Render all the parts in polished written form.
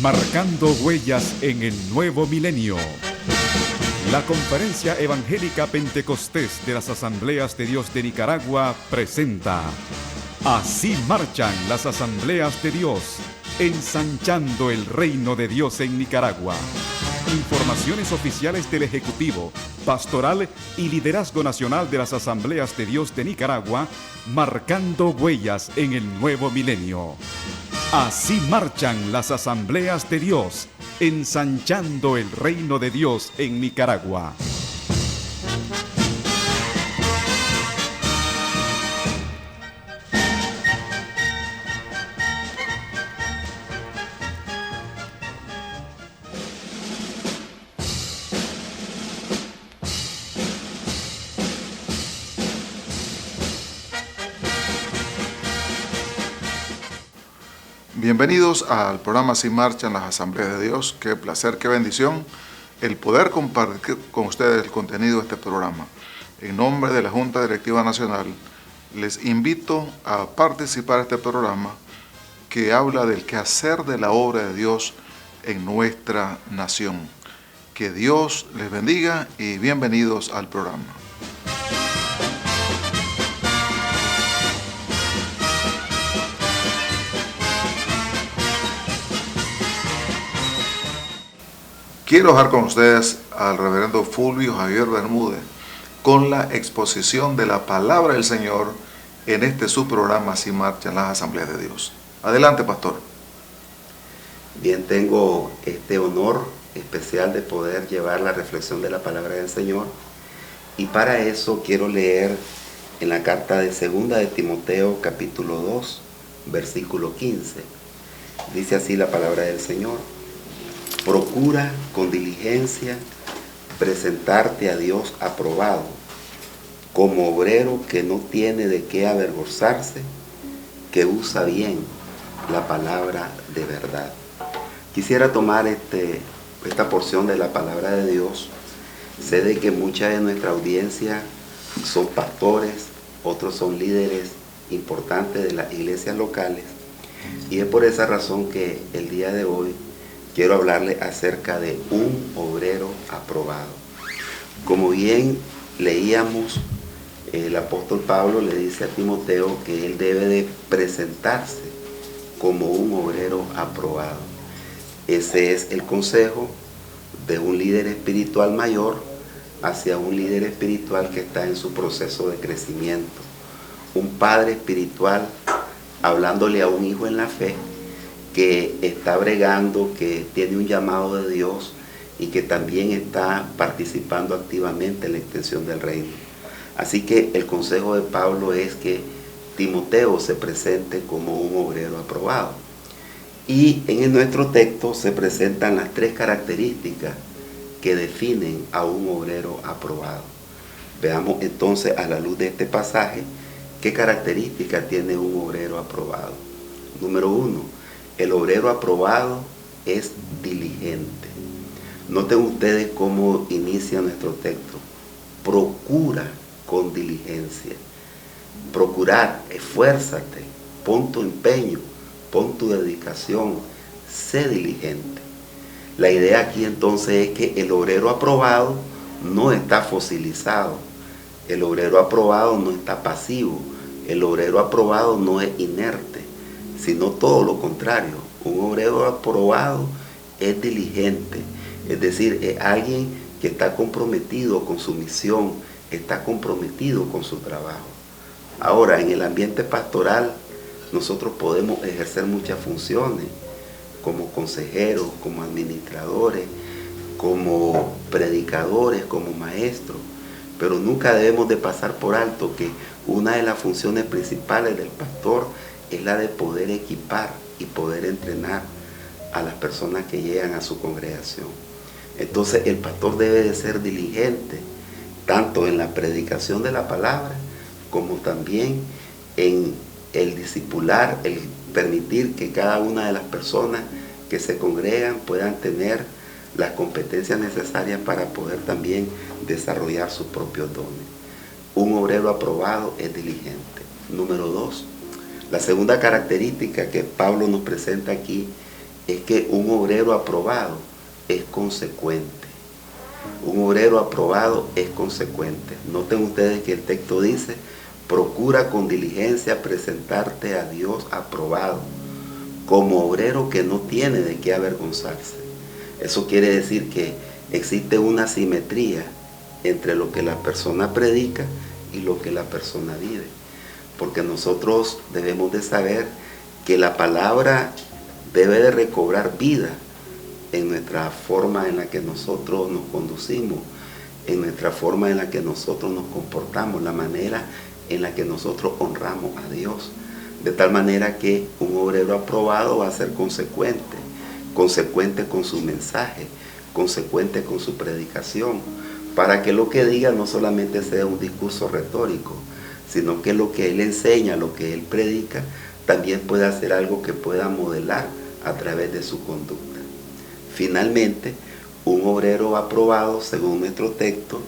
Marcando huellas en el nuevo milenio. La Conferencia Evangélica Pentecostés de las Asambleas de Dios de Nicaragua presenta Así marchan las Asambleas de Dios, ensanchando el reino de Dios en Nicaragua. Informaciones oficiales del Ejecutivo, Pastoral y Liderazgo Nacional de las Asambleas de Dios de Nicaragua, marcando huellas en el nuevo milenio. Así marchan las Asambleas de Dios, ensanchando el reino de Dios en Nicaragua. Bienvenidos al programa Así marchan las Asambleas de Dios. Qué placer, qué bendición el poder compartir con ustedes el contenido de este programa. En nombre de la Junta Directiva Nacional, les invito a participar de este programa que habla del quehacer de la obra de Dios en nuestra nación. Que Dios les bendiga y bienvenidos al programa. Quiero dejar con ustedes al reverendo Fulvio Javier Bermúdez con la exposición de la palabra del Señor en este su programa Así marchan las Asambleas de Dios. Adelante, pastor. Bien, tengo este honor especial de poder llevar la reflexión de la palabra del Señor, y para eso quiero leer en la carta de 2 de Timoteo capítulo 2 versículo 15. Dice así la palabra del Señor: procura con diligencia presentarte a Dios aprobado, como obrero que no tiene de qué avergonzarse, que usa bien la palabra de verdad. Quisiera tomar esta porción de la palabra de Dios. Sé de que mucha de nuestra audiencia son pastores, otros son líderes importantes de las iglesias locales, y es por esa razón que el día de hoy quiero hablarle acerca de un obrero aprobado. Como bien leíamos, el apóstol Pablo le dice a Timoteo que él debe de presentarse como un obrero aprobado. Ese es el consejo de un líder espiritual mayor hacia un líder espiritual que está en su proceso de crecimiento. Un padre espiritual hablándole a un hijo en la fe que está bregando, que tiene un llamado de Dios y que también está participando activamente en la extensión del reino. Así que el consejo de Pablo es que Timoteo se presente como un obrero aprobado. Y en nuestro texto se presentan las 3 características que definen a un obrero aprobado. Veamos entonces, a la luz de este pasaje, qué características tiene un obrero aprobado. Número 1. El obrero aprobado es diligente. Noten ustedes cómo inicia nuestro texto. Procura con diligencia. Procurar, esfuérzate, pon tu empeño, pon tu dedicación, sé diligente. La idea aquí entonces es que el obrero aprobado no está fosilizado. El obrero aprobado no está pasivo. El obrero aprobado no es inerte, sino todo lo contrario. Un obrero aprobado es diligente, es decir, es alguien que está comprometido con su misión, está comprometido con su trabajo. Ahora, en el ambiente pastoral, nosotros podemos ejercer muchas funciones, como consejeros, como administradores, como predicadores, como maestros, pero nunca debemos de pasar por alto que una de las funciones principales del pastor es la de poder equipar y poder entrenar a las personas que llegan a su congregación. Entonces el pastor debe de ser diligente, tanto en la predicación de la palabra, como también en el discipular, el permitir que cada una de las personas que se congregan puedan tener las competencias necesarias para poder también desarrollar sus propios dones. Un obrero aprobado es diligente. Número 2, la segunda característica que Pablo nos presenta aquí es que un obrero aprobado es consecuente. Un obrero aprobado es consecuente. Noten ustedes que el texto dice, procura con diligencia presentarte a Dios aprobado, como obrero que no tiene de qué avergonzarse. Eso quiere decir que existe una simetría entre lo que la persona predica y lo que la persona vive. Porque nosotros debemos de saber que la palabra debe de recobrar vida en nuestra forma en la que nosotros nos conducimos, en nuestra forma en la que nosotros nos comportamos, la manera en la que nosotros honramos a Dios. De tal manera que un obrero aprobado va a ser consecuente, consecuente con su mensaje, consecuente con su predicación, para que lo que diga no solamente sea un discurso retórico, sino que lo que él enseña, lo que él predica, también pueda ser algo que pueda modelar a través de su conducta. Finalmente, un obrero aprobado, según nuestro texto,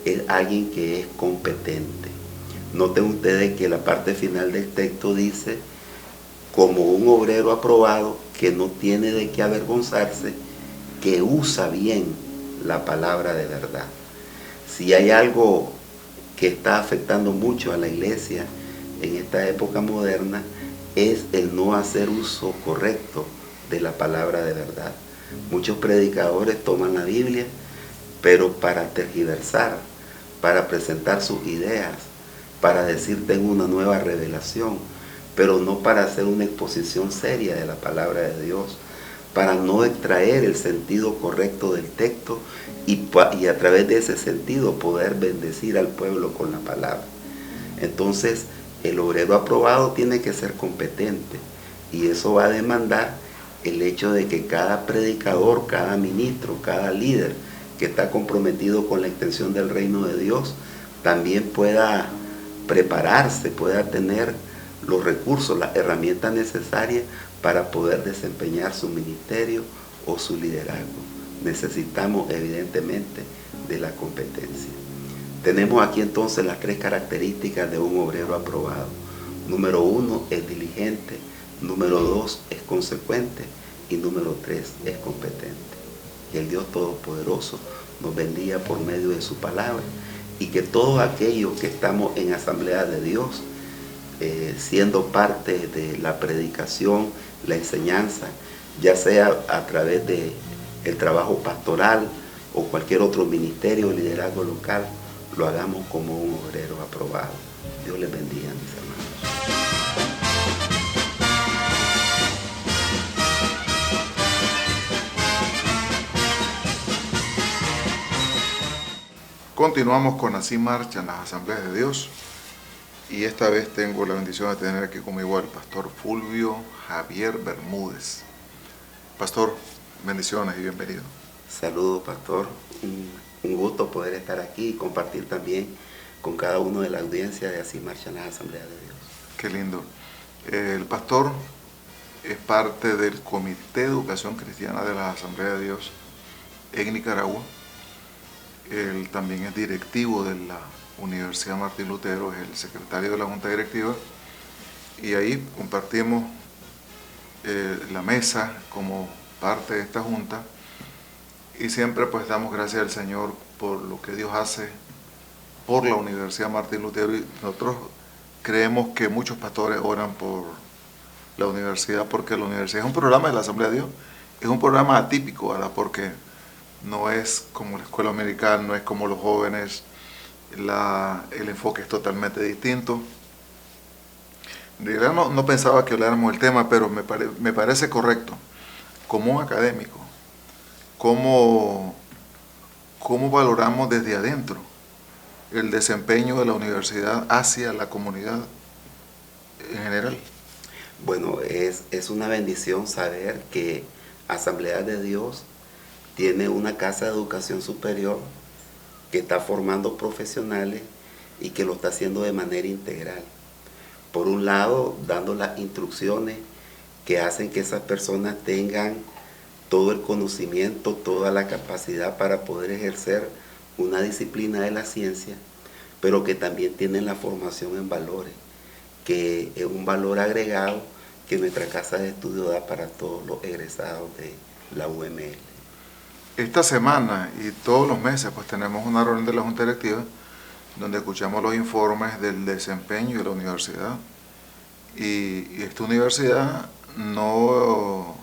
es alguien que es competente. Noten ustedes que la parte final del texto dice, como un obrero aprobado que no tiene de qué avergonzarse, que usa bien la palabra de verdad. Si hay algo que está afectando mucho a la iglesia en esta época moderna, es el no hacer uso correcto de la palabra de verdad. Muchos predicadores toman la Biblia, pero para tergiversar, para presentar sus ideas, para decir tengo una nueva revelación, pero no para hacer una exposición seria de la palabra de Dios, para no extraer el sentido correcto del texto y a través de ese sentido poder bendecir al pueblo con la palabra. Entonces, el obrero aprobado tiene que ser competente y eso va a demandar el hecho de que cada predicador, cada ministro, cada líder que está comprometido con la extensión del reino de Dios también pueda prepararse, pueda tener los recursos, las herramientas necesarias para poder desempeñar su ministerio o su liderazgo. Necesitamos evidentemente de la competencia. Tenemos aquí entonces las 3 características de un obrero aprobado. Número 1 es diligente, número 2 es consecuente y número 3 es competente. Que el Dios Todopoderoso nos bendiga por medio de su palabra y que todos aquellos que estamos en Asamblea de Dios, siendo parte de la predicación, la enseñanza, ya sea a través de el trabajo pastoral o cualquier otro ministerio o liderazgo local, lo hagamos como un obrero aprobado. Dios les bendiga, mis hermanos. Continuamos con Así Marchan las Asambleas de Dios y esta vez tengo la bendición de tener aquí conmigo al pastor Fulvio Javier Bermúdez. Pastor, bendiciones y bienvenido. Saludos, pastor. Un gusto poder estar aquí y compartir también con cada uno de la audiencia de Así Marchan las Asambleas de Dios. Qué lindo. El pastor es parte del Comité de Educación Cristiana de la Asamblea de Dios en Nicaragua. Él también es directivo de la Universidad Martín Lutero, es el secretario de la Junta Directiva y ahí compartimos la mesa como parte de esta junta y siempre pues damos gracias al Señor por lo que Dios hace por la Universidad Martín Lutero y nosotros creemos que muchos pastores oran por la universidad porque la universidad es un programa de la Asamblea de Dios, es un programa atípico, ¿verdad? Porque no es como la escuela americana, no es como los jóvenes, el enfoque es totalmente distinto. En realidad no pensaba que habláramos del tema, pero me parece correcto. Como un académico, ¿cómo valoramos desde adentro el desempeño de la universidad hacia la comunidad en general? Bueno, es una bendición saber que Asamblea de Dios tiene una casa de educación superior que está formando profesionales y que lo está haciendo de manera integral. Por un lado, dando las instrucciones que hacen que esas personas tengan todo el conocimiento, toda la capacidad para poder ejercer una disciplina de la ciencia, pero que también tienen la formación en valores, que es un valor agregado que nuestra casa de estudio da para todos los egresados de la UML. Esta semana y todos los meses pues tenemos una reunión de la Junta Directiva donde escuchamos los informes del desempeño de la universidad. Y esta universidad no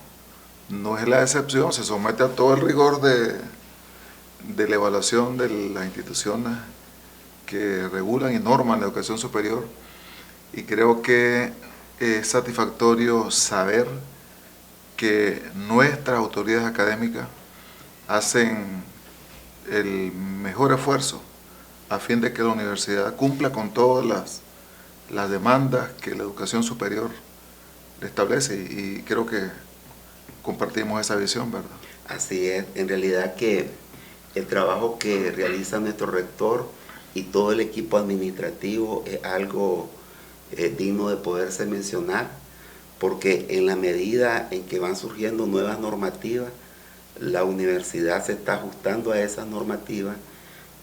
es la excepción, se somete a todo el rigor de la evaluación de las instituciones que regulan y norman la educación superior, y creo que es satisfactorio saber que nuestras autoridades académicas hacen el mejor esfuerzo a fin de que la universidad cumpla con todas las demandas que la educación superior le establece, y creo que compartimos esa visión, ¿verdad? Así es, en realidad que el trabajo que realiza nuestro rector y todo el equipo administrativo es algo digno de poderse mencionar, porque en la medida en que van surgiendo nuevas normativas, la universidad se está ajustando a esas normativas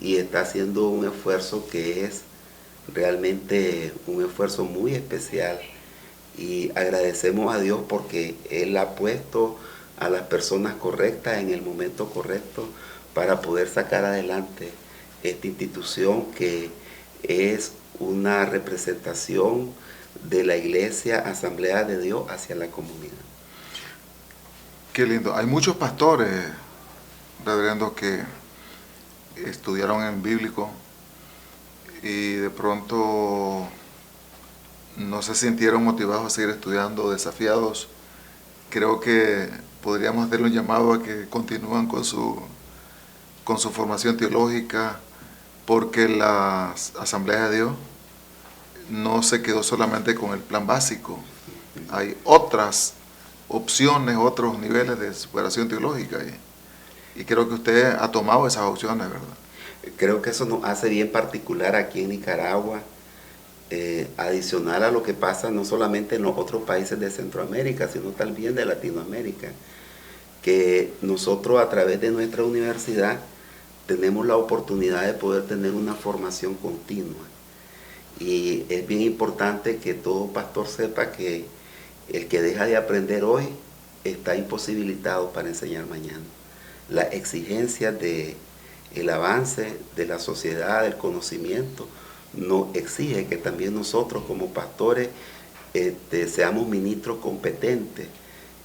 y está haciendo un esfuerzo que es realmente un esfuerzo muy especial, y agradecemos a Dios porque Él ha puesto a las personas correctas en el momento correcto para poder sacar adelante esta institución que es una representación de la Iglesia Asamblea de Dios hacia la comunidad. Qué lindo. Hay muchos pastores, reverendo, que estudiaron en bíblico y de pronto no se sintieron motivados a seguir estudiando, desafiados. Creo que podríamos hacerle un llamado a que continúen con su formación teológica, porque la Asamblea de Dios no se quedó solamente con el plan básico. Hay otras opciones, otros niveles de superación teológica, y creo que usted ha tomado esas opciones, ¿verdad? Creo que eso nos hace bien particular aquí en Nicaragua, adicional a lo que pasa no solamente en los otros países de Centroamérica, sino también de Latinoamérica, que nosotros a través de nuestra universidad tenemos la oportunidad de poder tener una formación continua. Y es bien importante que todo pastor sepa que el que deja de aprender hoy está imposibilitado para enseñar mañana. Las exigencias del avance de la sociedad, del conocimiento, nos exige que también nosotros como pastores seamos ministros competentes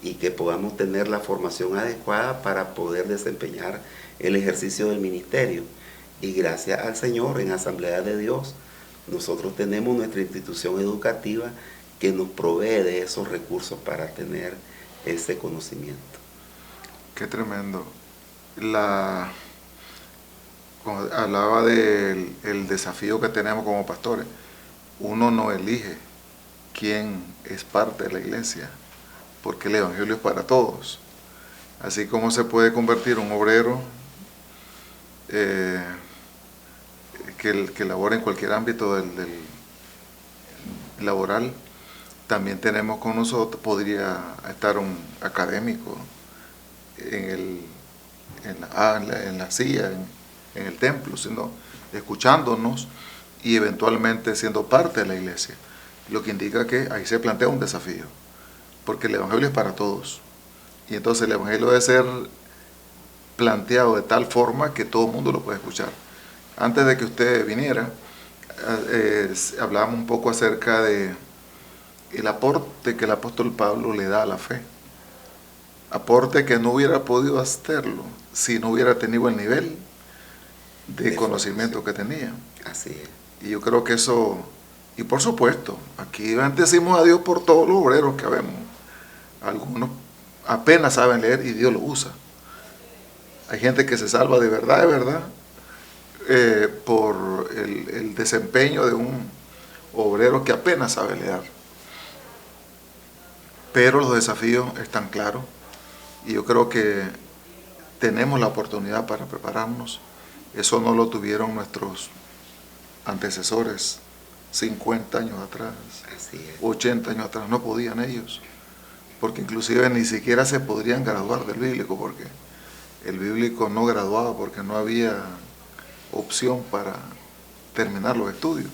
y que podamos tener la formación adecuada para poder desempeñar el ejercicio del ministerio. Y gracias al Señor, en Asamblea de Dios, nosotros tenemos nuestra institución educativa que nos provee de esos recursos para tener ese conocimiento. Qué tremendo. Cuando hablaba del desafío que tenemos como pastores, uno no elige quién es parte de la iglesia, porque el evangelio es para todos. Así como se puede convertir un obrero que labora en cualquier ámbito del laboral, también tenemos con nosotros, podría estar un académico en la silla, en el templo, sino escuchándonos y eventualmente siendo parte de la iglesia, lo que indica que ahí se plantea un desafío, porque el evangelio es para todos, y entonces el evangelio debe ser planteado de tal forma que todo el mundo lo pueda escuchar. Antes de que usted viniera, hablábamos un poco acerca de el aporte que el apóstol Pablo le da a la fe, aporte que no hubiera podido hacerlo si no hubiera tenido el nivel de conocimiento que tenía. Así es. Y yo creo que eso, y por supuesto, aquí bendecimos a Dios por todos los obreros que vemos. Algunos apenas saben leer y Dios los usa. Hay gente que se salva de verdad, por el desempeño de un obrero que apenas sabe leer. Pero los desafíos están claros, y yo creo que tenemos la oportunidad para prepararnos. Eso no lo tuvieron nuestros antecesores 50 años atrás, 80 años atrás, no podían ellos, porque inclusive ni siquiera se podrían graduar del bíblico, porque el bíblico no graduaba, porque no había opción para terminar los estudios.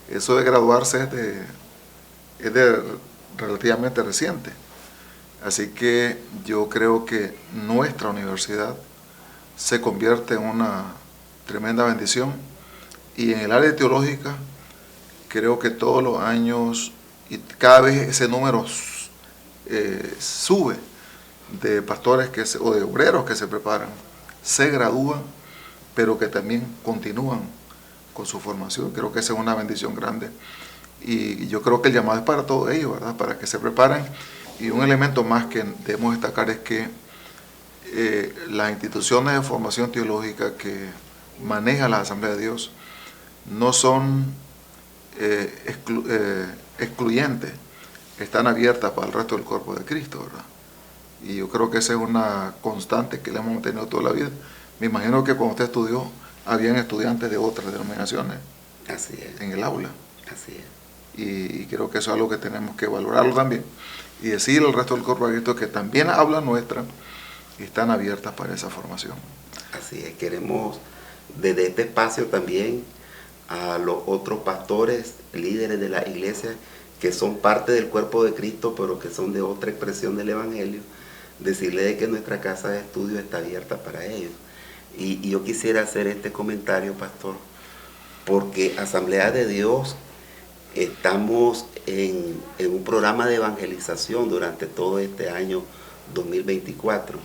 Eso de graduarse es de relativamente reciente. Así que yo creo que nuestra universidad se convierte en una tremenda bendición, y en el área teológica creo que todos los años y cada vez ese número sube de pastores o de obreros que se preparan, se gradúan, pero que también continúan con su formación. Creo que esa es una bendición grande, y yo creo que el llamado es para todos ellos, ¿verdad? Para que se preparen. Y un elemento más que debemos destacar es que las instituciones de formación teológica que maneja la Asamblea de Dios no son excluyentes, están abiertas para el resto del cuerpo de Cristo, ¿verdad? Y yo creo que esa es una constante que le hemos mantenido toda la vida. Me imagino que cuando usted estudió, habían estudiantes de otras denominaciones. Así es. En el aula. Así es. Y creo que eso es algo que tenemos que valorarlo también, y decirle al resto del cuerpo de Cristo que también habla nuestra y están abiertas para esa formación. Así es, queremos desde este espacio también a los otros pastores, líderes de la iglesia que son parte del cuerpo de Cristo, pero que son de otra expresión del Evangelio, decirle de que nuestra casa de estudio está abierta para ellos. Y yo quisiera hacer este comentario, pastor, porque Asamblea de Dios estamos en un programa de evangelización durante todo este año 2024,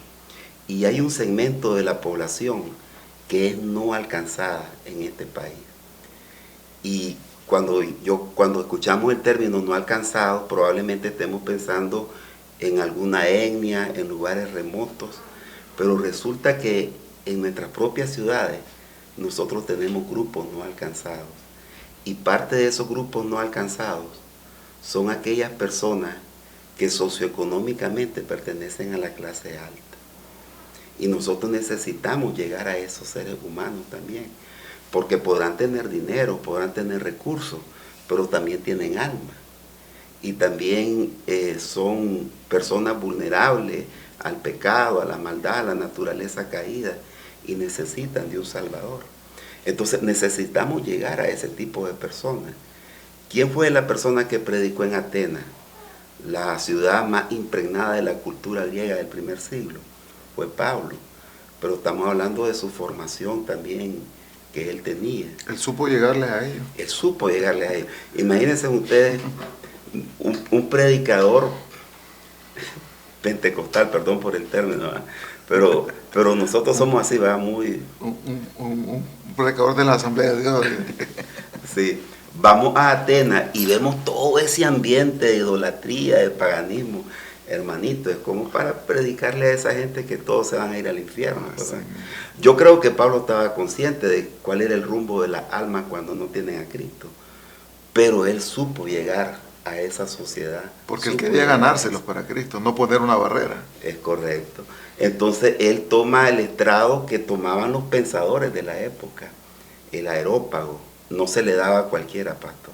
y hay un segmento de la población que es no alcanzada en este país. Y cuando escuchamos el término no alcanzado, probablemente estemos pensando en alguna etnia, en lugares remotos, pero resulta que en nuestras propias ciudades nosotros tenemos grupos no alcanzados. Y parte de esos grupos no alcanzados son aquellas personas que socioeconómicamente pertenecen a la clase alta. Y nosotros necesitamos llegar a esos seres humanos también, porque podrán tener dinero, podrán tener recursos, pero también tienen alma. Y también son personas vulnerables al pecado, a la maldad, a la naturaleza caída, y necesitan de un Salvador. Entonces necesitamos llegar a ese tipo de personas. ¿Quién fue la persona que predicó en Atenas, la ciudad más impregnada de la cultura griega del primer siglo? Fue Pablo. Pero estamos hablando de su formación también que él tenía. Él supo llegarles a ellos. Él supo llegarles a ellos. Imagínense ustedes un predicador pentecostal, perdón por el término, ¿verdad? Pero nosotros somos así, ¿verdad? Muy... Un predicador de la Asamblea de Dios. Sí, vamos a Atenas y vemos todo ese ambiente de idolatría, de paganismo. Hermanito, es como para predicarle a esa gente que todos se van a ir al infierno, ¿verdad? Yo creo que Pablo estaba consciente de cuál era el rumbo de las almas cuando no tienen a Cristo, pero él supo llegar a esa sociedad. Porque él quería ganárselos para Cristo, no poner una barrera. Es correcto. Entonces él toma el estrado que tomaban los pensadores de la época, el areópago. No se le daba a cualquiera, pastor.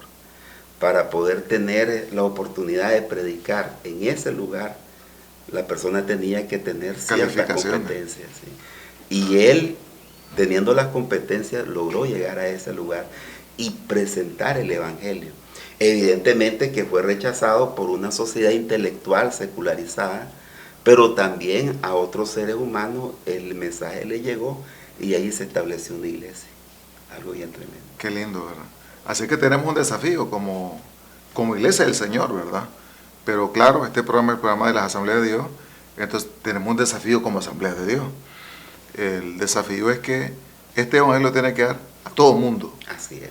Para poder tener la oportunidad de predicar en ese lugar, la persona tenía que tener ciertas competencias. ¿Sí? Y él, teniendo las competencias, logró llegar a ese lugar y presentar el Evangelio. Evidentemente que fue rechazado por una sociedad intelectual secularizada, pero también a otros seres humanos el mensaje le llegó y ahí se estableció una iglesia. Algo bien tremendo. Qué lindo, ¿verdad? Así que tenemos un desafío como iglesia del Señor, ¿verdad? Pero claro, este programa es el programa de las Asambleas de Dios, entonces tenemos un desafío como Asamblea de Dios. El desafío es que este evangelio tiene que dar a todo el mundo. Así es.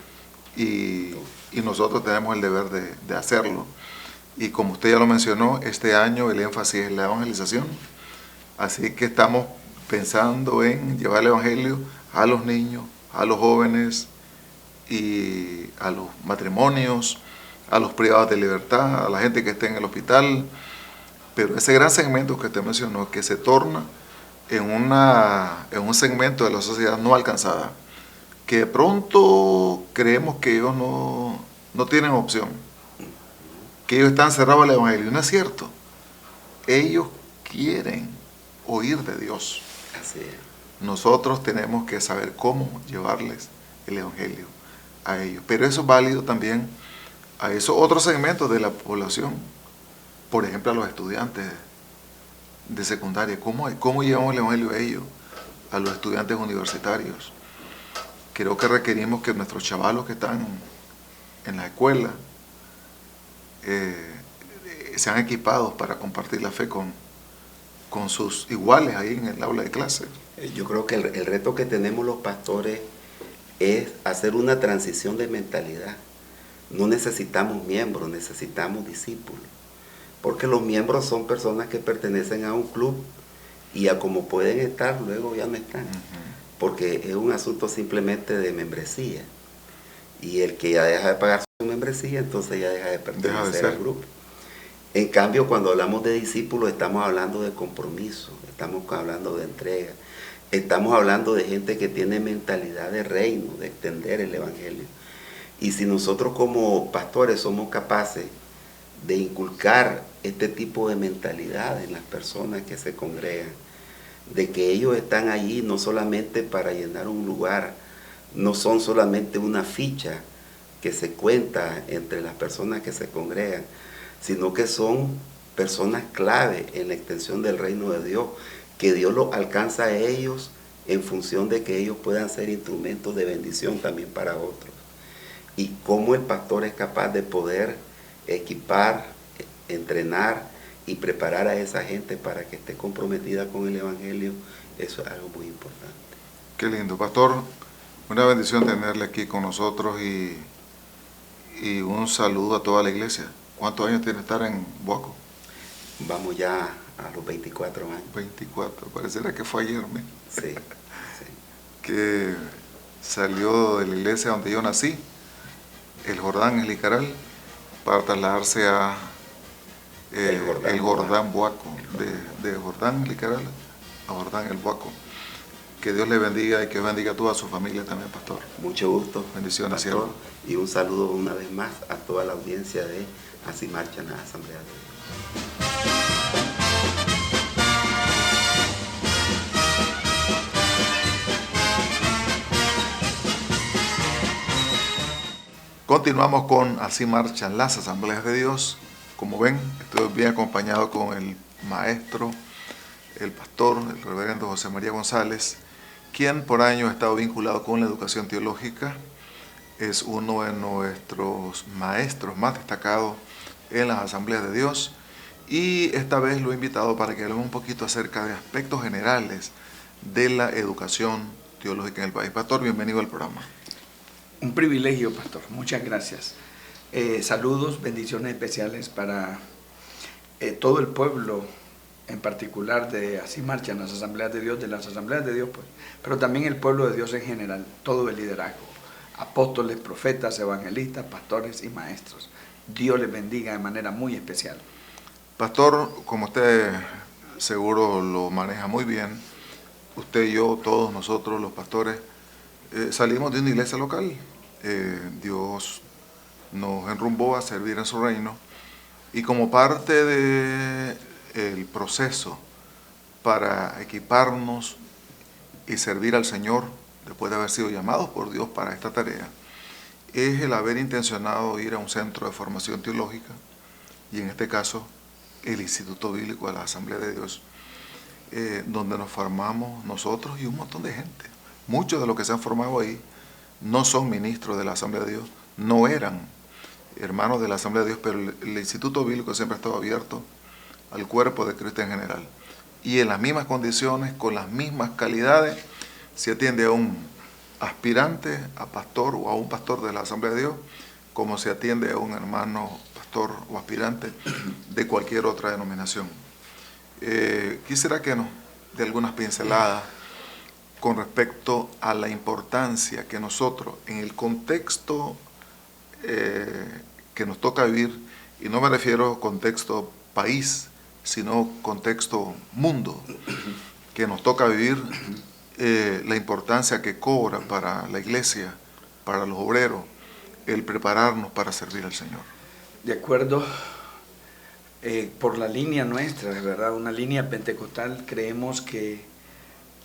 Y nosotros tenemos el deber de hacerlo. Y como usted ya lo mencionó, este año el énfasis es la evangelización. Así que estamos pensando en llevar el evangelio a los niños, a los jóvenes, y a los matrimonios, a los privados de libertad, a la gente que esté en el hospital. Pero ese gran segmento que usted mencionó, que se torna en un segmento de la sociedad no alcanzada, que de pronto creemos que ellos no tienen opción, que ellos están cerrados al evangelio. No es cierto. Ellos quieren oír de Dios. Así es. Nosotros tenemos que saber cómo llevarles el evangelio a ellos. Pero eso es válido también a esos otros segmentos de la población por ejemplo, a los estudiantes de secundaria? ¿Cómo llevamos el Evangelio a ellos, a los estudiantes universitarios? Creo que requerimos que nuestros chavalos que están en la escuela sean equipados para compartir la fe con sus iguales ahí en el aula de clase. Yo creo que el reto que tenemos los pastores es hacer una transición de mentalidad. No necesitamos miembros, necesitamos discípulos. Porque los miembros son personas que pertenecen a un club y a como pueden estar, luego ya no están. Porque es un asunto simplemente de membresía. Y el que ya deja de pagar su membresía, entonces ya deja de pertenecer al grupo. En cambio, cuando hablamos de discípulos, estamos hablando de compromiso, estamos hablando de entrega, estamos hablando de gente que tiene mentalidad de reino, de extender el Evangelio. Y si nosotros como pastores somos capaces de inculcar este tipo de mentalidad en las personas que se congregan, de que ellos están allí no solamente para llenar un lugar, no son solamente una ficha que se cuenta entre las personas que se congregan, sino que son personas clave en la extensión del reino de Dios, que Dios los alcanza a ellos en función de que ellos puedan ser instrumentos de bendición también para otros. Y cómo el pastor es capaz de poder equipar, entrenar y preparar a esa gente para que esté comprometida con el Evangelio, eso es algo muy importante. Qué lindo, pastor. Una bendición tenerle aquí con nosotros y un saludo a toda la iglesia. ¿Cuántos años tiene estar en Buaco? Vamos ya a los 24 años. 24, pareciera que fue ayer, ¿no? Sí, sí. Que salió de la iglesia donde yo nací, el Jordán, el Licaral, para trasladarse a el Jordán Buaco, de Jordán, Licaral, a Jordán, el Buaco. Que Dios le bendiga y que bendiga a toda su familia también, pastor. Mucho gusto. Bendiciones, pastor, siervo. Y un saludo una vez más a toda la audiencia de Así Marchan las Asambleas de Dios. Continuamos con Así Marchan las Asambleas de Dios. Como ven, estoy bien acompañado con el maestro, el pastor, el reverendo José María González, quien por años ha estado vinculado con la educación teológica. Es uno de nuestros maestros más destacados en las Asambleas de Dios, y esta vez lo he invitado para que hablemos un poquito acerca de aspectos generales de la educación teológica en el país. Pastor, bienvenido al programa. Un privilegio, pastor. Muchas gracias. Saludos, bendiciones especiales para todo el pueblo, en particular de Así Marchan las Asambleas de Dios, de las Asambleas de Dios, pues, pero también el pueblo de Dios en general, todo el liderazgo, apóstoles, profetas, evangelistas, pastores y maestros. Dios les bendiga de manera muy especial. Pastor, como usted seguro lo maneja muy bien, usted y yo, todos nosotros los pastores, salimos de una iglesia local. Dios nos enrumbó a servir en su reino, y como parte del proceso para equiparnos y servir al Señor, después de haber sido llamados por Dios para esta tarea, es el haber intencionado ir a un centro de formación teológica, y en este caso el Instituto Bíblico de la Asamblea de Dios, donde nos formamos nosotros y un montón de gente. Muchos de los que se han formado ahí no son ministros de la Asamblea de Dios, no eran hermanos de la Asamblea de Dios, pero el Instituto Bíblico siempre ha estado abierto al cuerpo de Cristo en general. Y en las mismas condiciones, con las mismas calidades, se atiende a un aspirante a pastor o a un pastor de la Asamblea de Dios, como se atiende a un hermano pastor o aspirante de cualquier otra denominación. Quisiera que nos dé algunas pinceladas con respecto a la importancia que nosotros, en el contexto que nos toca vivir, y no me refiero a contexto país, sino contexto mundo, que nos toca vivir, la importancia que cobra para la iglesia, para los obreros, el prepararnos para servir al Señor. De acuerdo, por la línea nuestra, de verdad, una línea pentecostal, creemos que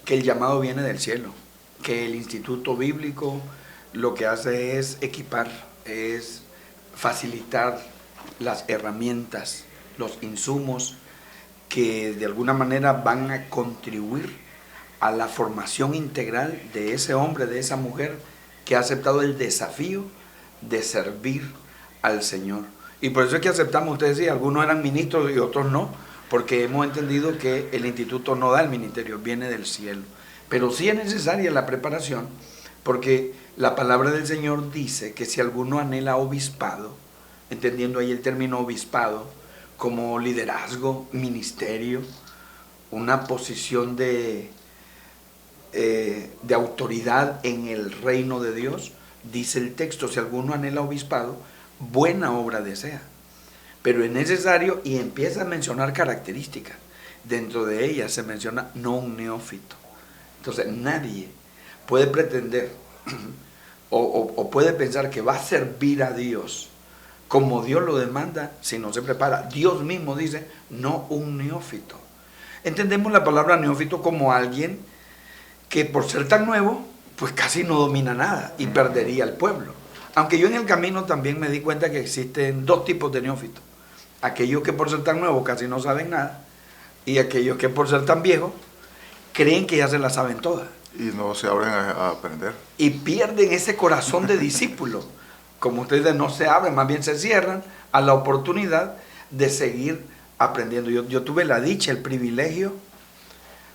el llamado viene del cielo, que el Instituto Bíblico lo que hace es equipar, es facilitar las herramientas los insumos que de alguna manera van a contribuir a la formación integral de ese hombre, de esa mujer que ha aceptado el desafío de servir al Señor. Y por eso es que aceptamos, ustedes decían, algunos eran ministros y otros no, porque hemos entendido que el instituto no da el ministerio, viene del cielo. Pero sí es necesaria la preparación, porque la palabra del Señor dice que si alguno anhela obispado, entendiendo ahí el término obispado como liderazgo, ministerio, una posición de autoridad en el reino de Dios, dice el texto, si alguno anhela obispado, buena obra desea. Pero es necesario, y empieza a mencionar características. Dentro de ellas se menciona no un neófito. Entonces nadie puede pretender o puede pensar que va a servir a Dios como Dios lo demanda si no se prepara. Dios mismo dice, no un neófito. Entendemos la palabra neófito como alguien que por ser tan nuevo, pues casi no domina nada y perdería el pueblo. Aunque yo en el camino también me di cuenta que existen dos tipos de neófitos. Aquellos que por ser tan nuevos casi no saben nada, y aquellos que por ser tan viejos creen que ya se la saben todas. Y no se abren a aprender. Y pierden ese corazón de discípulo. Como ustedes no se abren, más bien se cierran a la oportunidad de seguir aprendiendo. Yo tuve la dicha, el privilegio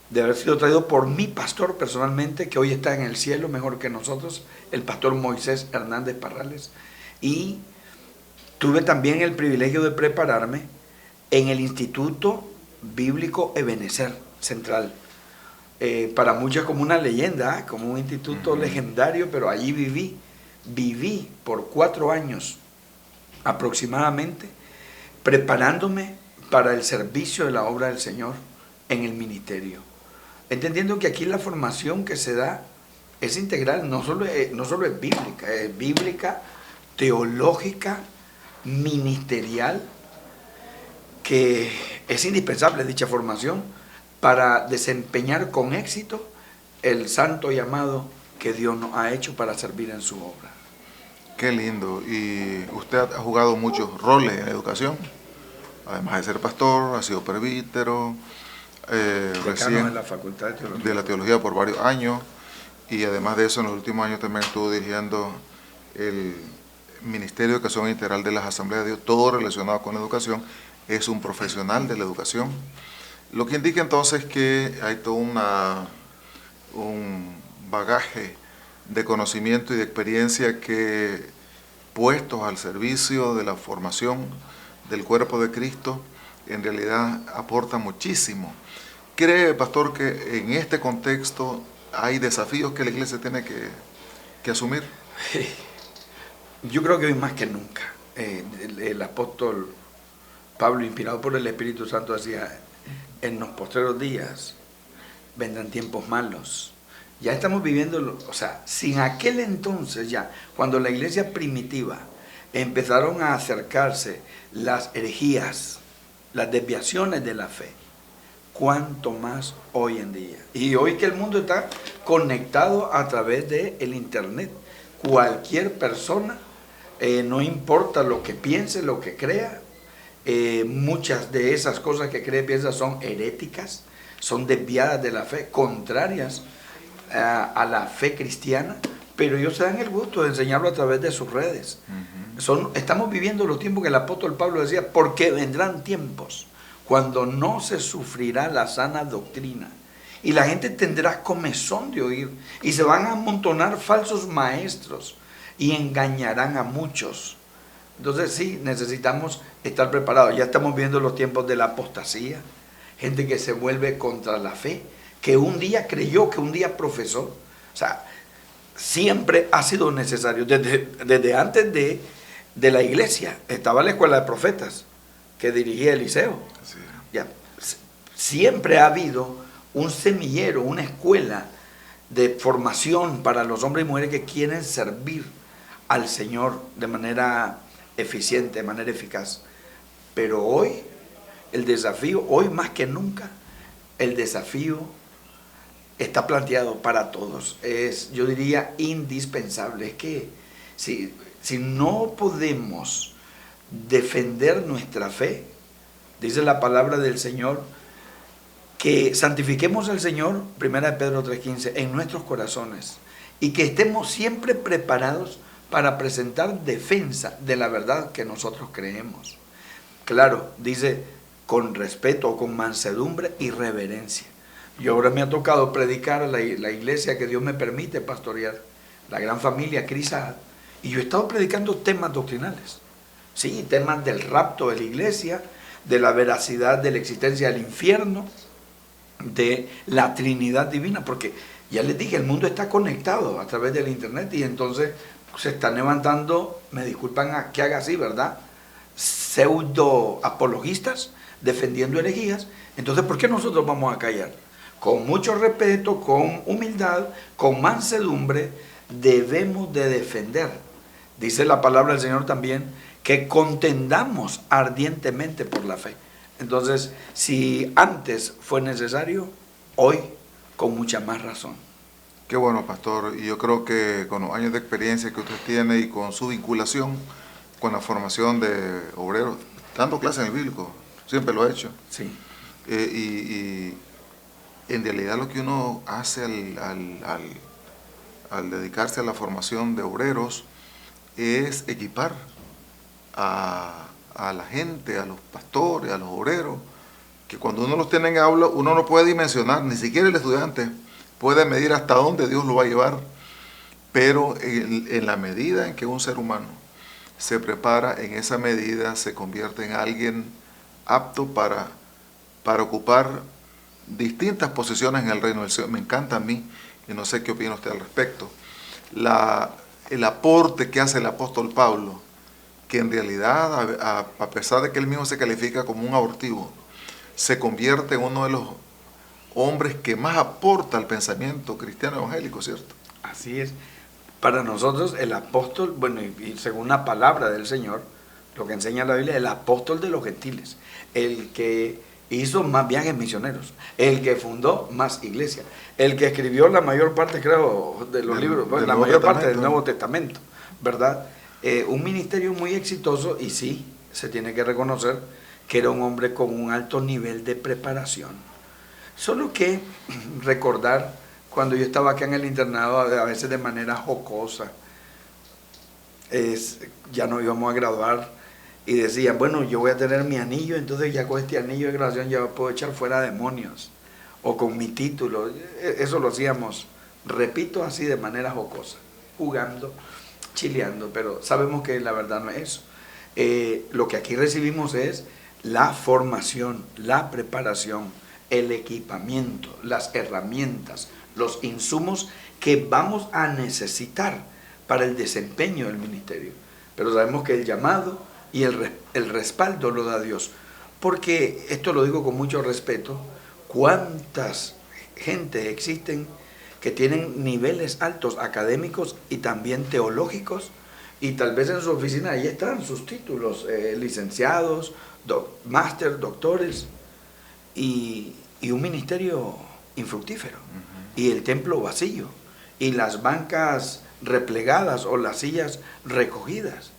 de haber sido traído por mi pastor personalmente, que hoy está en el cielo mejor que nosotros, el pastor Moisés Hernández Parrales. Y tuve también el privilegio de prepararme en el Instituto Bíblico Ebenezer Central. Para muchos como una leyenda, como un instituto legendario, pero allí viví por 4 años aproximadamente, preparándome para el servicio de la obra del Señor en el ministerio. Entendiendo que aquí la formación que se da es integral, no solo es bíblica, teológica, ministerial, que es indispensable dicha formación para desempeñar con éxito el santo llamado que Dios nos ha hecho para servir en su obra. Qué lindo. Y usted ha jugado muchos roles en educación, además de ser pastor, ha sido presbítero, decano de la Facultad de la Teología por varios años, y además de eso en los últimos años también estuvo dirigiendo el Ministerio de Educación Integral de las Asambleas de Dios, todo relacionado con educación. Es un profesional de la educación, lo que indica entonces que hay todo un bagaje de conocimiento y de experiencia que, puestos al servicio de la formación del cuerpo de Cristo, en realidad aporta muchísimo. ¿Cree, pastor, que en este contexto hay desafíos que la iglesia tiene que asumir? Yo creo que hoy más que nunca. El apóstol Pablo, inspirado por el Espíritu Santo, decía, en los postreros días vendrán tiempos malos. Ya estamos viviendo, o sea, sin aquel entonces ya, cuando la iglesia primitiva empezaron a acercarse las herejías, las desviaciones de la fe, cuánto más hoy en día. Y hoy que el mundo está conectado a través del internet, cualquier persona, no importa lo que piense, lo que crea, muchas de esas cosas que cree, piensa son heréticas, son desviadas de la fe, contrarias a la fe cristiana, pero ellos se dan el gusto de enseñarlo a través de sus redes. Estamos viviendo los tiempos que el apóstol Pablo decía, porque vendrán tiempos cuando no se sufrirá la sana doctrina y la gente tendrá comezón de oír y se van a amontonar falsos maestros y engañarán a muchos. Entonces sí, necesitamos estar preparados. Ya estamos viendo los tiempos de la apostasía, gente que se vuelve contra la fe, que un día creyó, que un día profesó. O sea, siempre ha sido necesario. Desde antes de la iglesia estaba la escuela de profetas que dirigía Eliseo. Sí. Ya, siempre ha habido un semillero, una escuela de formación para los hombres y mujeres que quieren servir al Señor de manera eficiente, de manera eficaz. Pero hoy, el desafío, hoy más que nunca, el desafío está planteado para todos. Es, yo diría, indispensable. Es que si no podemos defender nuestra fe, Dice la palabra del Señor que santifiquemos al Señor, 1 Pedro 3:15, en nuestros corazones, y que estemos siempre preparados para presentar defensa de la verdad que nosotros creemos. Claro, dice, con respeto, con mansedumbre y reverencia. Yo ahora me ha tocado predicar a la iglesia que Dios me permite pastorear, la gran familia Crisad, y yo he estado predicando temas doctrinales, sí, temas del rapto de la iglesia, de la veracidad de la existencia del infierno, de la Trinidad divina, porque ya les dije, el mundo está conectado a través del internet y entonces se están levantando, me disculpan que haga así, ¿verdad?, pseudo apologistas defendiendo herejías. Entonces, ¿por qué nosotros vamos a callar? Con mucho respeto, con humildad, con mansedumbre, debemos de defender. Dice la palabra del Señor también que contendamos ardientemente por la fe. Entonces, si antes fue necesario, hoy con mucha más razón. Qué bueno, pastor. Y yo creo que con los años de experiencia que usted tiene y con su vinculación con la formación de obreros, dando clases en el bíblico, siempre lo ha hecho. Sí. Y en realidad lo que uno hace al dedicarse a la formación de obreros es equipar a la gente, a los pastores, a los obreros, que cuando uno los tiene en aula, uno no puede dimensionar, ni siquiera el estudiante puede medir hasta dónde Dios lo va a llevar, pero en la medida en que un ser humano se prepara, en esa medida se convierte en alguien apto para ocupar distintas posiciones en el reino del Señor. Me encanta a mí, y no sé qué opina usted al respecto, el aporte que hace el apóstol Pablo, que en realidad, a pesar de que él mismo se califica como un abortivo, se convierte en uno de los hombres que más aporta al pensamiento cristiano evangélico, ¿cierto? Así es. Para nosotros el apóstol, bueno, y según la palabra del Señor, lo que enseña la Biblia, el apóstol de los gentiles, el que hizo más viajes misioneros, el que fundó más iglesias, el que escribió la mayor parte, creo, de los libros, bueno, la mayor parte del Nuevo Testamento, ¿verdad? Un ministerio muy exitoso, y sí, se tiene que reconocer que era un hombre con un alto nivel de preparación. Solo que recordar, cuando yo estaba acá en el internado, a veces de manera jocosa, ya nos íbamos a graduar y decían, bueno, yo voy a tener mi anillo, entonces ya con este anillo de graduación ya puedo echar fuera demonios, o con mi título. Eso lo hacíamos, repito, así de manera jocosa, jugando, chileando, pero sabemos que la verdad no es eso. Lo que aquí recibimos es la formación, la preparación, el equipamiento, las herramientas, los insumos que vamos a necesitar para el desempeño del ministerio. Pero sabemos que el llamado y el respaldo lo da Dios. Porque, esto lo digo con mucho respeto, cuántas gente existen que tienen niveles altos académicos y también teológicos, y tal vez en su oficina ahí están sus títulos, licenciados, máster, doctores, y un ministerio infructífero, y el templo vacío, y las bancas replegadas o las sillas recogidas.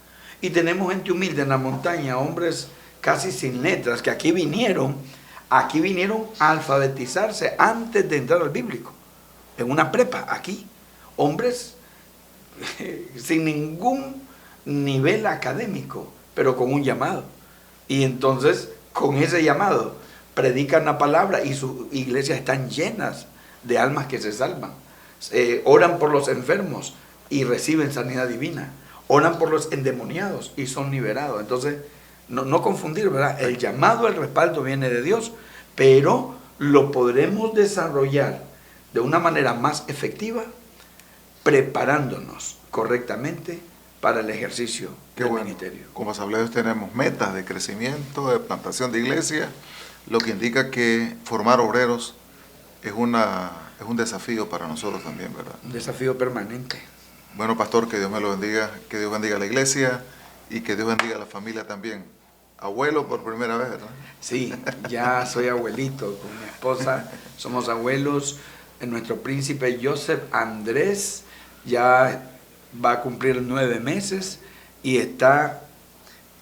Y tenemos gente humilde en la montaña, hombres casi sin letras, que aquí vinieron a alfabetizarse antes de entrar al bíblico, en una prepa, aquí, hombres sin ningún nivel académico, pero con un llamado. Y entonces, con ese llamado, predican la palabra y sus iglesias están llenas de almas que se salvan. Oran por los enfermos y reciben sanidad divina. Oran por los endemoniados y son liberados. Entonces, no confundir, ¿verdad? El llamado, el respaldo viene de Dios, pero lo podremos desarrollar de una manera más efectiva preparándonos correctamente para el ejercicio del ministerio. Como asambleos tenemos metas de crecimiento, de plantación de iglesia, lo que indica que formar obreros es un desafío para nosotros también, ¿verdad? Un desafío permanente. Bueno, pastor, que Dios me lo bendiga, que Dios bendiga a la iglesia y que Dios bendiga a la familia también. Abuelo por primera vez, ¿verdad? Sí, ya soy abuelito con mi esposa, somos abuelos. Nuestro príncipe Joseph Andrés ya va a cumplir 9 meses y está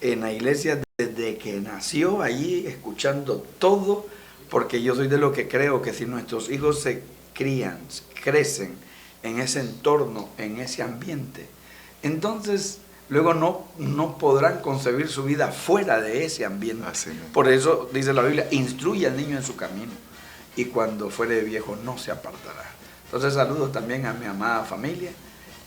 en la iglesia Desde que nació allí, escuchando todo, porque yo soy de lo que creo que si nuestros hijos se crían, crecen en ese entorno, en ese ambiente, entonces luego no podrán concebir su vida fuera de ese ambiente. Por eso dice la Biblia, instruye al niño en su camino y cuando fuere viejo no se apartará. Entonces saludo también a mi amada familia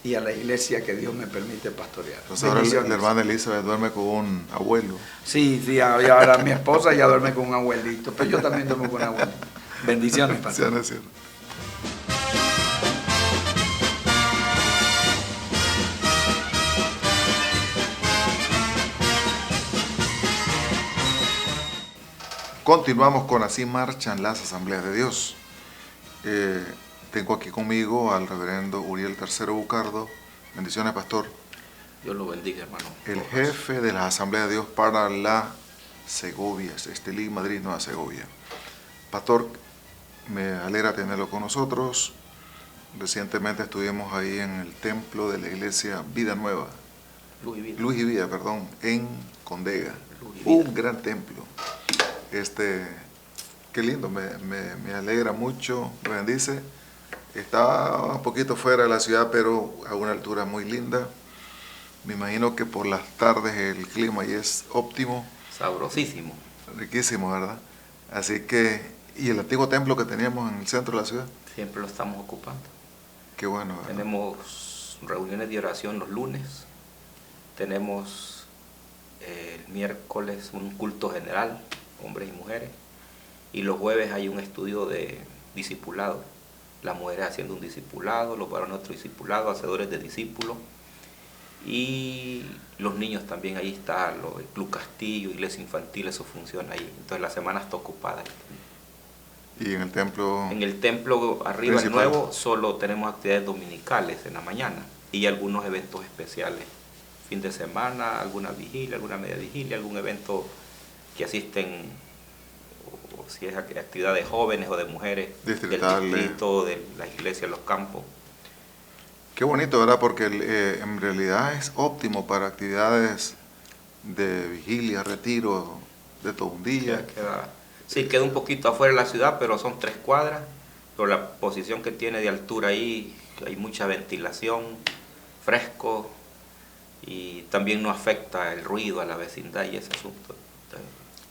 y a la iglesia que Dios me permite pastorear. Entonces ahora la hermana Elizabeth duerme con un abuelo. Sí, ahora mi esposa ya duerme con un abuelito, pero yo también duermo con un abuelito. Bendiciones, pastor. Bendiciones. Continuamos con Así Marchan las Asambleas de Dios. Tengo aquí conmigo al reverendo Uriel III Bucardo. Bendiciones, pastor. Dios lo bendiga, hermano. El jefe de las Asambleas de Dios para la Segovia, Estelí, Madrid, Nueva Segovia. Pastor, me alegra tenerlo con nosotros. Recientemente estuvimos ahí en el templo de la iglesia Vida Nueva. Luz y Vida, en Condega. Un gran templo. Qué lindo, me alegra mucho, me bendice. Está un poquito fuera de la ciudad, pero a una altura muy linda. Me imagino que por las tardes el clima ahí es óptimo. Sabrosísimo. Riquísimo, ¿verdad? Así que, ¿y el antiguo templo que teníamos en el centro de la ciudad? Siempre lo estamos ocupando. Qué bueno, ¿verdad? Tenemos reuniones de oración los lunes. Tenemos el miércoles un culto general, hombres y mujeres. Y los jueves hay un estudio de discipulado. Las mujeres haciendo un discipulado, los varones otro discipulado, hacedores de discípulos. Y los niños también, ahí está el Club Castillo, Iglesia Infantil, eso funciona ahí. Entonces la semana está ocupada. ¿Y en el templo? En el templo arriba, principal, el nuevo, solo tenemos actividades dominicales en la mañana y algunos eventos especiales. Fin de semana, alguna vigilia, alguna media vigilia, algún evento que asisten, o si es actividad de jóvenes o de mujeres del distrito, de la iglesia, los campos. Qué bonito, ¿verdad? Porque en realidad es óptimo para actividades de vigilia, retiro, de todo un día. Queda un poquito afuera de la ciudad, pero son 3 cuadras. Por la posición que tiene de altura ahí, hay mucha ventilación, fresco, y también no afecta el ruido a la vecindad y ese asunto.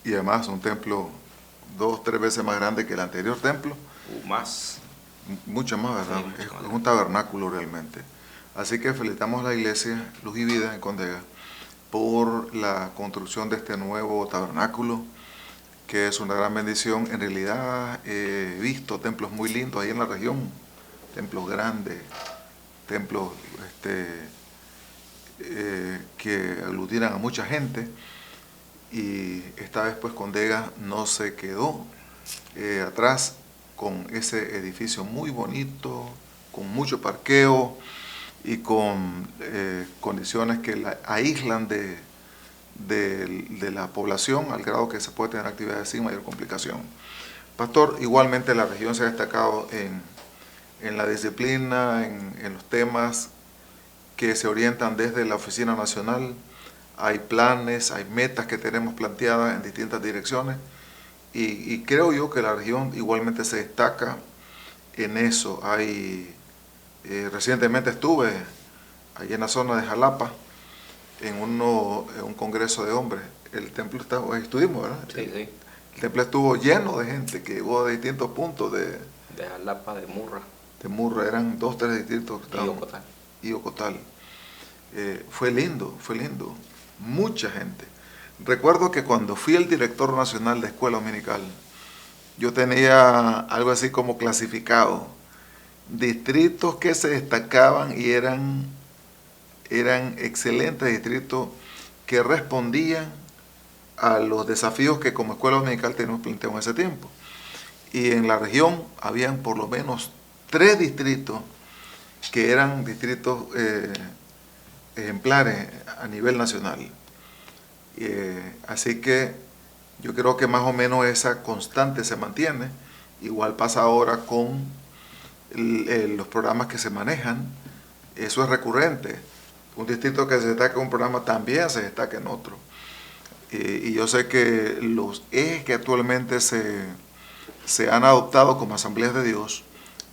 Y además un templo 2-3 veces más grande que el anterior templo. Más. Mucho más, ¿verdad? Sí, es un tabernáculo realmente. Así que felicitamos a la iglesia Luz y Vida en Condega por la construcción de este nuevo tabernáculo, que es una gran bendición. En realidad he visto templos muy lindos ahí en la región, templos grandes, templos que aglutinan a mucha gente, y esta vez pues Condega no se quedó atrás, con ese edificio muy bonito, con mucho parqueo y con condiciones que la aíslan de la población al grado que se puede tener actividades sin mayor complicación. Pastor, igualmente la región se ha destacado en la disciplina, en los temas que se orientan desde la Oficina Nacional. Hay planes, hay metas que tenemos planteadas en distintas direcciones. Y creo yo que la región igualmente se destaca en eso. Recientemente estuve allí en la zona de Jalapa en un congreso de hombres. El templo estuvimos, ¿verdad? Sí. El templo estuvo lleno de gente que llegó de distintos puntos de Jalapa, de Murra. De Murra, eran 2-3 distritos. Y Ocotal. Fue lindo, mucha gente. Recuerdo que cuando fui el director nacional de Escuela Dominical, yo tenía algo así como clasificado distritos que se destacaban y eran excelentes distritos que respondían a los desafíos que como Escuela Dominical teníamos planteado en ese tiempo. Y en la región habían por lo menos 3 distritos que eran distritos ejemplares a nivel nacional. Así que yo creo que más o menos esa constante se mantiene. Igual pasa ahora con los programas que se manejan. Eso es recurrente. Un distrito que se destaca en un programa también se destaca en otro. y yo sé que los ejes que actualmente se han adoptado como asambleas de Dios,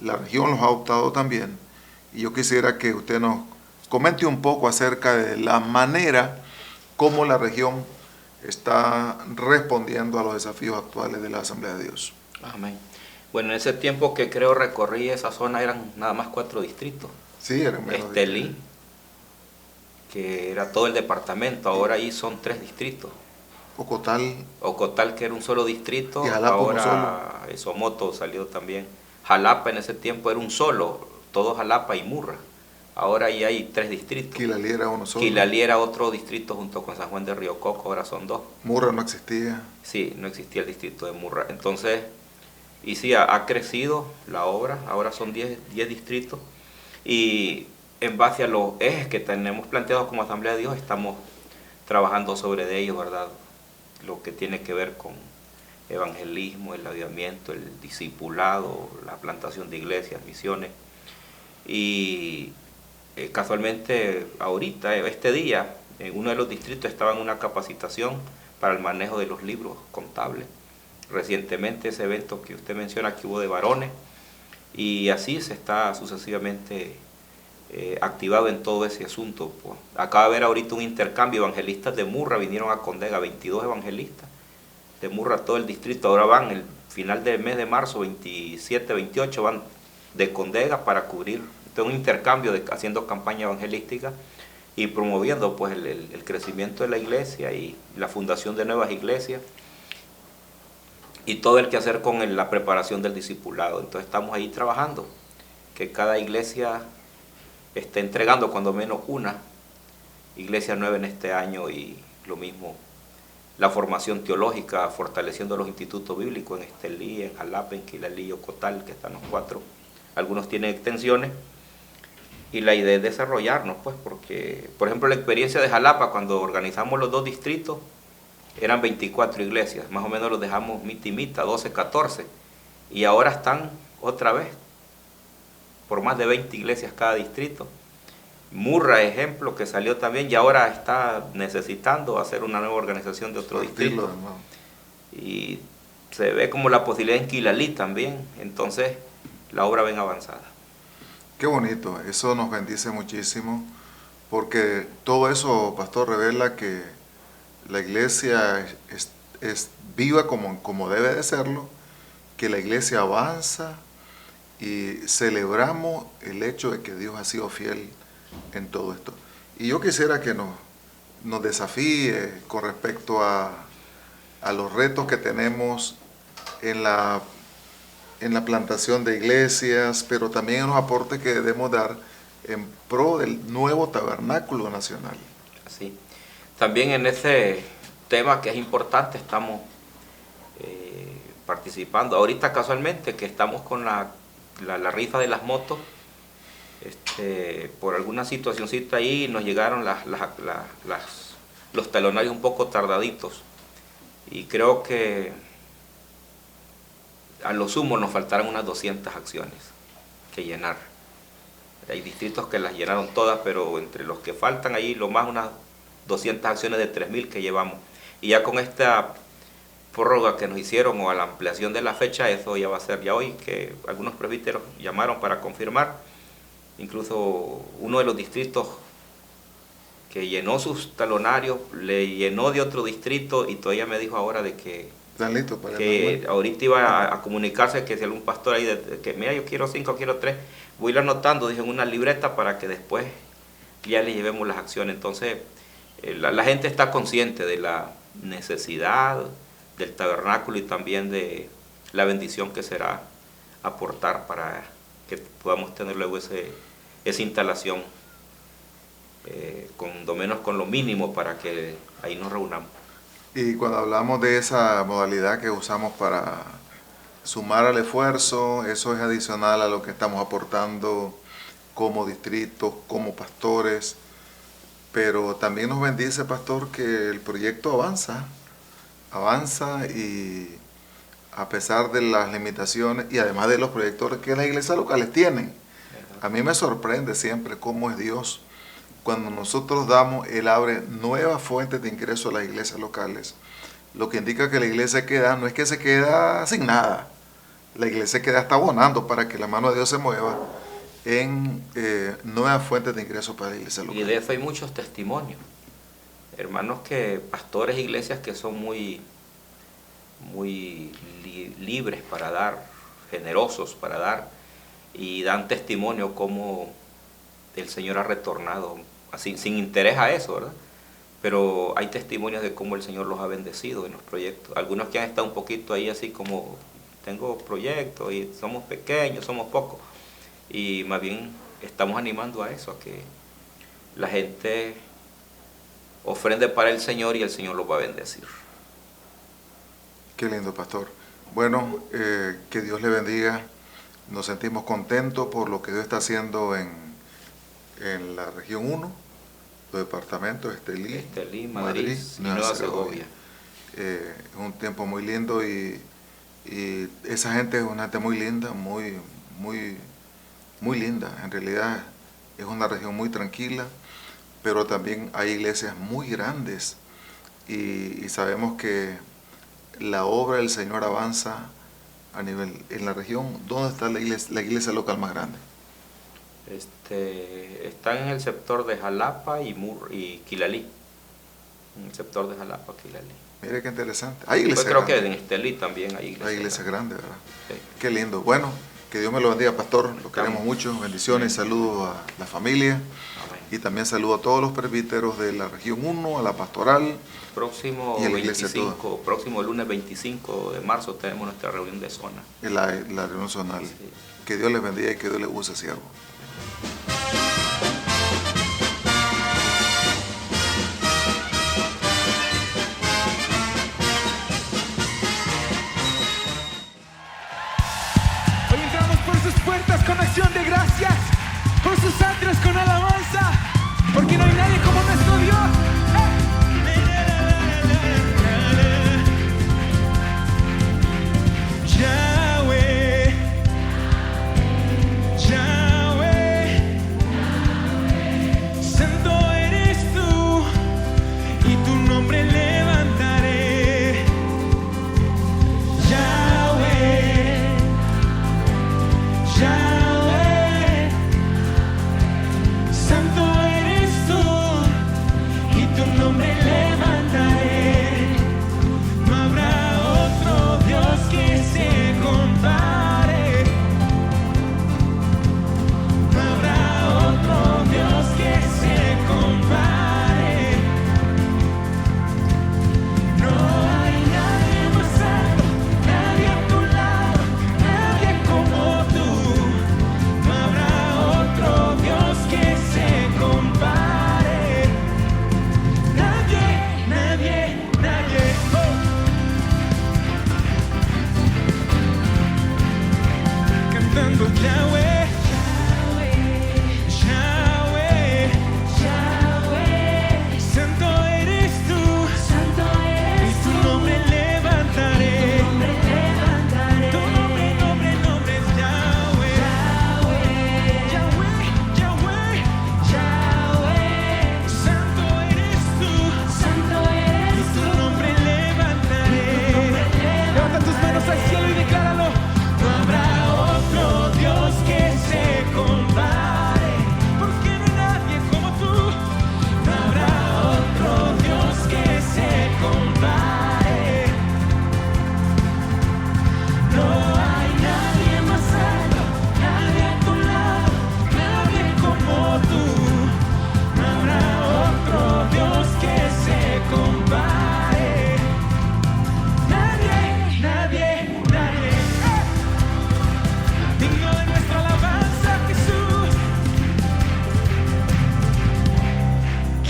la región los ha adoptado también, y yo quisiera que usted nos comente un poco acerca de la manera como la región está respondiendo a los desafíos actuales de la Asamblea de Dios. Amén. Bueno, en ese tiempo que creo recorrí esa zona eran nada más 4 distritos. Sí, eran menos. Estelí, que era todo el departamento, ahora ahí son 3 distritos. Ocotal, que era un solo distrito, y Jalapa ahora Somoto salió también. Jalapa en ese tiempo era un solo, todo Jalapa y Murra. Ahora ya hay 3 distritos. Quilalí era uno solo. Quilalí era otro distrito junto con San Juan de Río Coco, ahora son 2. Murra no existía. Sí, no existía el distrito de Murra. Entonces, y sí, ha crecido la obra, ahora son 10 distritos. Y en base a los ejes que tenemos planteados como Asamblea de Dios, estamos trabajando sobre ellos, ¿verdad? Lo que tiene que ver con evangelismo, el avivamiento, el discipulado, la plantación de iglesias, misiones. Y casualmente ahorita, este día, en uno de los distritos estaba en una capacitación para el manejo de los libros contables. Recientemente ese evento que usted menciona que hubo de varones, y así se está sucesivamente activado en todo ese asunto. Pues, acaba de haber ahorita un intercambio, evangelistas de Murra vinieron a Condega, 22 evangelistas de Murra, todo el distrito, ahora van el final del mes de marzo, 27, 28, van de Condega para cubrir un intercambio haciendo campaña evangelística y promoviendo pues el crecimiento de la iglesia y la fundación de nuevas iglesias y todo el que hacer con la preparación del discipulado. Entonces estamos ahí trabajando, que cada iglesia esté entregando cuando menos una iglesia nueva en este año, y lo mismo la formación teológica, fortaleciendo los institutos bíblicos en Estelí, en Jalapa, en Quilalí y Ocotal, que están los 4. Algunos tienen extensiones, y la idea es desarrollarnos, pues, porque, por ejemplo, la experiencia de Jalapa, cuando organizamos los 2 distritos, eran 24 iglesias, más o menos los dejamos mitad, 12, 14, y ahora están otra vez por más de 20 iglesias cada distrito. Murra, ejemplo, que salió también y ahora está necesitando hacer una nueva organización de otro distrito. Y se ve como la posibilidad en Quilalí también, entonces la obra ven avanzada. Qué bonito, eso nos bendice muchísimo, porque todo eso, pastor, revela que la iglesia es viva como debe de serlo, que la iglesia avanza, y celebramos el hecho de que Dios ha sido fiel en todo esto. Y yo quisiera que nos desafíe con respecto a los retos que tenemos en la plantación de iglesias, pero también en los aportes que debemos dar en pro del nuevo tabernáculo nacional. Así. También en ese tema que es importante estamos participando. Ahorita casualmente que estamos con la rifa de las motos, por alguna situacioncita ahí nos llegaron los talonarios un poco tardaditos, y creo que a lo sumo nos faltaron unas 200 acciones que llenar. Hay distritos que las llenaron todas, pero entre los que faltan ahí, lo más unas 200 acciones de 3.000 que llevamos. Y ya con esta prórroga que nos hicieron, o a la ampliación de la fecha, eso ya va a ser ya hoy, que algunos presbíteros llamaron para confirmar. Incluso uno de los distritos que llenó sus talonarios, le llenó de otro distrito, y todavía me dijo ahora de que ahorita iba a comunicarse que si algún pastor ahí, que mira, yo quiero 5, quiero 3, voy a ir anotando, dije, en una libreta para que después ya le llevemos las acciones. Entonces, la gente está consciente de la necesidad del tabernáculo y también de la bendición que será aportar para que podamos tener luego esa instalación, con lo menos con lo mínimo, para que ahí nos reunamos. Y cuando hablamos de esa modalidad que usamos para sumar al esfuerzo, eso es adicional a lo que estamos aportando como distritos, como pastores, pero también nos bendice, pastor, que el proyecto avanza, y a pesar de las limitaciones y además de los proyectos que las iglesias locales tienen. A mí me sorprende siempre cómo es Dios cuando nosotros damos, Él abre nuevas fuentes de ingreso a las iglesias locales, lo que indica que la iglesia queda, no es que se queda sin nada, la iglesia queda está abonando para que la mano de Dios se mueva en nuevas fuentes de ingreso para la iglesia local. Y de eso hay muchos testimonios. Hermanos pastores e iglesias que son muy libres para dar, generosos para dar, y dan testimonio cómo el Señor ha retornado, así, sin interés a eso, ¿verdad? Pero hay testimonios de cómo el Señor los ha bendecido en los proyectos. Algunos que han estado un poquito ahí así como, tengo proyectos y somos pequeños, somos pocos. Y más bien estamos animando a eso, a que la gente ofrende para el Señor y el Señor los va a bendecir. Qué lindo, pastor. Bueno, que Dios le bendiga. Nos sentimos contentos por lo que Dios está haciendo en la región 1, los departamentos Estelí, Madrid y Nueva Segovia. Es un tiempo muy lindo y esa gente es una gente muy linda, muy linda. En realidad es una región muy tranquila, pero también hay iglesias muy grandes y sabemos que la obra del Señor avanza a nivel en la región. ¿Dónde está la iglesia local más grande? Están en el sector de Jalapa y Quilalí. En el sector de Jalapa, Quilalí. Mire qué interesante. Hay iglesias creo grandes. que en Estelí también hay iglesias. Hay iglesias grandes, ¿verdad? Sí. Qué lindo. Bueno, que Dios me lo bendiga, pastor. Lo queremos mucho. Bendiciones, saludos a la familia. Amén. Y también saludo a todos los presbíteros de la región 1, a la pastoral. Próximo lunes 25 de marzo tenemos nuestra reunión de zona. La reunión zonal. Sí. Que Dios les bendiga y que Dios les use, siervo. Hoy entramos por sus puertas con acción de gracias, por sus atrios con alabanza, porque no hay nadie como nuestro Dios. Yahweh, Yahweh, santo eres tú, y tu nombre levantaré. Yahweh, Yahweh, santo eres tú, y tu nombre levantaré. No habrá otro Dios que se compare. No habrá otro Dios que se compare. No hay nadie más alto, nadie a tu lado, nadie como tú. No habrá otro Dios que se compare. Nadie, nadie, nadie. Cantando Yahweh, Yahweh, Yahweh, santo eres tú, y tu nombre levantaré. Tu nombre es Yahweh, Yahweh, Yahweh, santo eres tú, y tu nombre levantaré. Levanta tus manos al cielo y decláralo. No habrá otro Dios que se compare, porque no hay nadie como tú. No habrá otro Dios que se compare. No hay nadie más alto, nadie a tu lado, nadie como tú. No habrá otro Dios que se compare. Nadie, nadie, nadie. Digno de nuestra alabanza, Jesús.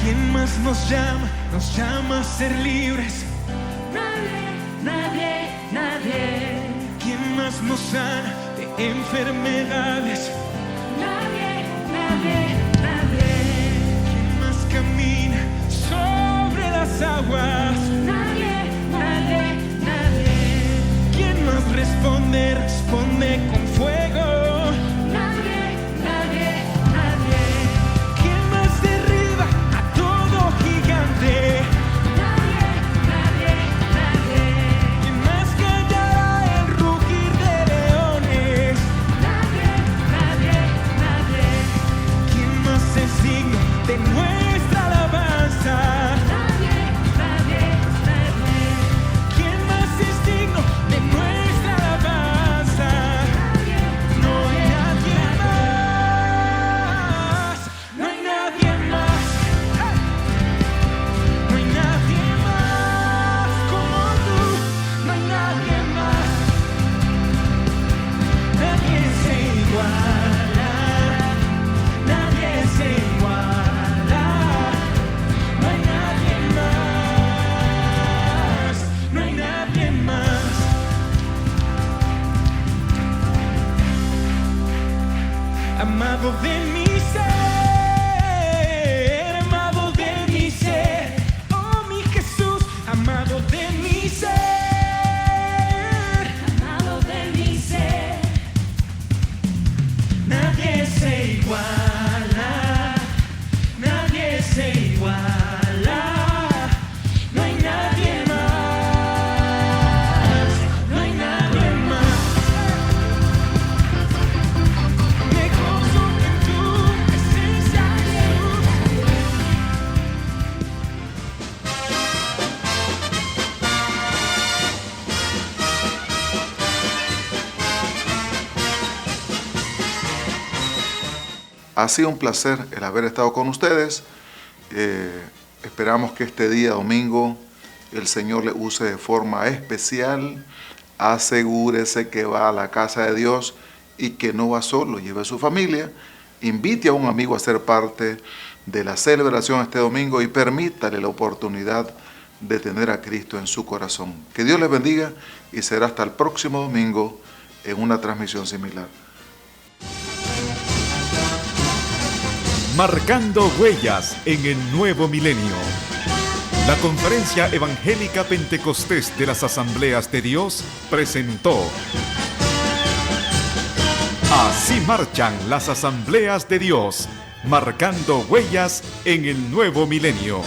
¿Quién más nos llama a ser libres? Nadie, nadie, nadie. ¿Quién más nos sana de enfermedades? Nadie, nadie, nadie. ¿Quién más camina sobre las aguas? Nadie, nadie, nadie. ¿Quién más responde con fuego? Nadie, nadie, nadie. ¿Quién más derriba amado de mi ser, amado de mi ser, oh mi Jesús, amado de mi ser, amado de mi ser. Nadie se iguala, nadie se iguala, no hay nadie más, no hay nadie más. Me gozo en tu presencia, Jesús. Ha sido un placer el haber estado con ustedes. Esperamos que este día domingo el Señor le use de forma especial. Asegúrese que va a la casa de Dios y que no va solo, lleve a su familia. Invite a un amigo a ser parte de la celebración este domingo y permítale la oportunidad de tener a Cristo en su corazón. Que Dios les bendiga y será hasta el próximo domingo en una transmisión similar. Marcando huellas en el nuevo milenio. La Conferencia Evangélica Pentecostés de las Asambleas de Dios presentó Así marchan las Asambleas de Dios, marcando huellas en el nuevo milenio.